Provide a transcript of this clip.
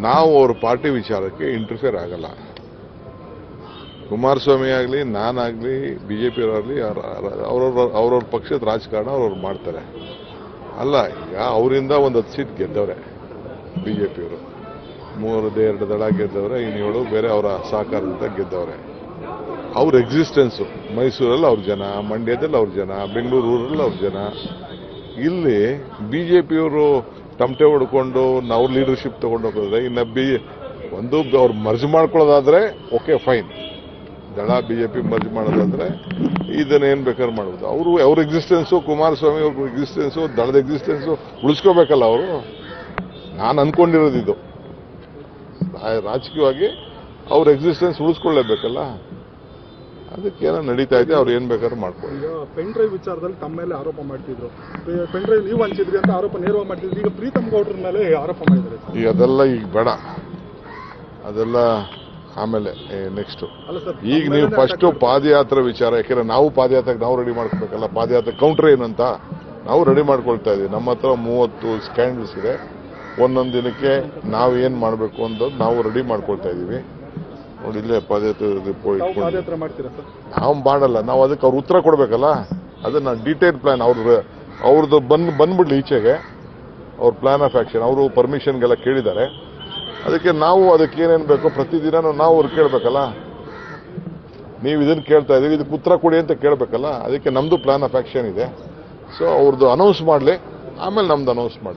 ನಾವು ಅವ್ರ ಪಾರ್ಟಿ ವಿಚಾರಕ್ಕೆ ಇಂಟರ್ಫಿಯರ್ ಆಗಲ್ಲ. ಕುಮಾರಸ್ವಾಮಿ ಆಗಲಿ, ನಾನಾಗಲಿ, ಬಿಜೆಪಿಯವರಾಗಲಿ ಅವ್ರವ್ರ ಪಕ್ಷದ ರಾಜಕಾರಣ ಅವ್ರವ್ರು ಮಾಡ್ತಾರೆ. ಅಲ್ಲ, ಈಗ ಅವರಿಂದ ಒಂದು 10 ಸೀಟ್ ಗೆದ್ದವ್ರೆ ಬಿಜೆಪಿಯವರು, 2 ದಳ ಗೆದ್ದವ್ರೆ, ಇನ್ನು 7 ಬೇರೆ ಅವರ ಸಹಕಾರದಿಂದ ಗೆದ್ದವ್ರೆ. ಅವ್ರ ಎಕ್ಸಿಸ್ಟೆನ್ಸು ಮೈಸೂರಲ್ಲಿ ಅವ್ರ ಜನ, ಮಂಡ್ಯದಲ್ಲಿ ಅವ್ರ ಜನ, ಬೆಂಗಳೂರು ರೂರಲ್ಲಿ ಅವ್ರ ಜನ. ಇಲ್ಲಿ ಬಿಜೆಪಿಯವರು ತಮಟೆ ಹೊಡ್ಕೊಂಡು ನಾವು ಲೀಡರ್ಶಿಪ್ ತಗೊಂಡು ಹೋಗೋದ್ರೆ ಇನ್ನು ಒಂದು ಅವ್ರು ಮರ್ಜ್ ಮಾಡ್ಕೊಳ್ಳೋದಾದ್ರೆ ಓಕೆ ಫೈನ್, ದಳ ಬಿಜೆಪಿ ಮರ್ಜ್ ಮಾಡೋದಾದ್ರೆ ಇದನ್ನೇನು ಬೇಕಾದ್ರೆ ಮಾಡ್ಬೋದು. ಅವ್ರ ಎಕ್ಸಿಸ್ಟೆನ್ಸು, ಕುಮಾರಸ್ವಾಮಿ ಅವ್ರ ಎಕ್ಸಿಸ್ಟೆನ್ಸು, ದಳದ ಎಕ್ಸಿಸ್ಟೆನ್ಸು ಉಳಿಸ್ಕೋಬೇಕಲ್ಲ ಅವರು. ನಾನು ಅನ್ಕೊಂಡಿರೋದು ಇದು, ರಾಜಕೀಯವಾಗಿ ಅವ್ರ ಎಕ್ಸಿಸ್ಟೆನ್ಸ್ ಉಳಿಸ್ಕೊಳ್ಳೇಬೇಕಲ್ಲ. ಅದಕ್ಕೇನೋ ನಡೀತಾ ಇದೆ, ಅವ್ರು ಏನ್ ಬೇಕಾದ್ರೂ ಮಾಡ್ಕೊಳ್ಳಿ. ಈಗ ಪೆನ್ ಡ್ರೈವ್ ವಿಚಾರದಲ್ಲಿ ತಮ್ಮ ಮೇಲೆ ಆರೋಪ ಮಾಡ್ತಿದ್ರು, ಪೆನ್ ಡ್ರೈವ್ ನೀವು ಹಂಚಿದ್ರಿ ಅಂತ ಆರೋಪ ನೇರವಾಗಿ ಮಾಡ್ತಿದ್ರು. ಈಗ ಪ್ರೀತಮ್ ಗೌಡ್ರ ಮೇಲೆ ಆರೋಪ ಮಾಡಿದ್ದಾರೆ. ಈಗ ಅದೆಲ್ಲ ಈಗ ಬೇಡ, ಅದೆಲ್ಲ ಆಮೇಲೆ ನೆಕ್ಸ್ಟ್. ಈಗ ನೀವು ಫಸ್ಟ್ ಪಾದಯಾತ್ರೆ ವಿಚಾರ, ಯಾಕೆಂದ್ರೆ ನಾವು ಪಾದಯಾತ್ರೆಗೆ ನಾವು ರೆಡಿ ಮಾಡ್ಕೋಬೇಕಲ್ಲ. ಪಾದಯಾತ್ರೆ ಕೌಂಟರ್ ಏನಂತ ನಾವು ರೆಡಿ ಮಾಡ್ಕೊಳ್ತಾ ಇದೀವಿ. ನಮ್ಮ ಹತ್ರ 30 ಸ್ಕ್ಯಾಂಡಲ್ಸ್ ಇದೆ. ಒಂದೊಂದು ದಿನಕ್ಕೆ ನಾವು ಏನ್ ಮಾಡಬೇಕು ಅಂತ ನಾವು ರೆಡಿ ಮಾಡ್ಕೊಳ್ತಾ ಇದೀವಿ. ನೋಡಿ, ಇಲ್ಲೇ ಪಾದಯಾತ್ರೆ ನಾವು ಮಾಡಲ್ಲ, ನಾವು ಅದಕ್ಕೆ ಅವ್ರು ಉತ್ತರ ಕೊಡ್ಬೇಕಲ್ಲ. ಅದನ್ನ ಡೀಟೇಲ್ ಪ್ಲಾನ್ ಅವ್ರದ್ದು ಬಂದ್ಬಿಡ್ಲಿ ಈಚೆಗೆ, ಅವ್ರ ಪ್ಲಾನ್ ಆಫ್ ಆಕ್ಷನ್. ಅವರು ಪರ್ಮಿಷನ್ಗೆಲ್ಲ ಕೇಳಿದ್ದಾರೆ. ಅದಕ್ಕೆ ನಾವು ಅದಕ್ಕೆ ಏನೇನು ಬೇಕೋ ಪ್ರತಿದಿನ ನಾವು ಅವ್ರು ಕೇಳಬೇಕಲ್ಲ. ನೀವು ಇದನ್ನು ಕೇಳ್ತಾ ಇದೀವಿ, ಇದಕ್ಕೆ ಉತ್ತರ ಕೊಡಿ ಅಂತ ಕೇಳಬೇಕಲ್ಲ. ಅದಕ್ಕೆ ನಮ್ದು ಪ್ಲಾನ್ ಆಫ್ ಆಕ್ಷನ್ ಇದೆ. ಸೊ ಅವ್ರದ್ದು ಅನೌನ್ಸ್ ಮಾಡಲಿ, ಆಮೇಲೆ ನಮ್ದು ಅನೌನ್ಸ್ ಮಾಡಿ.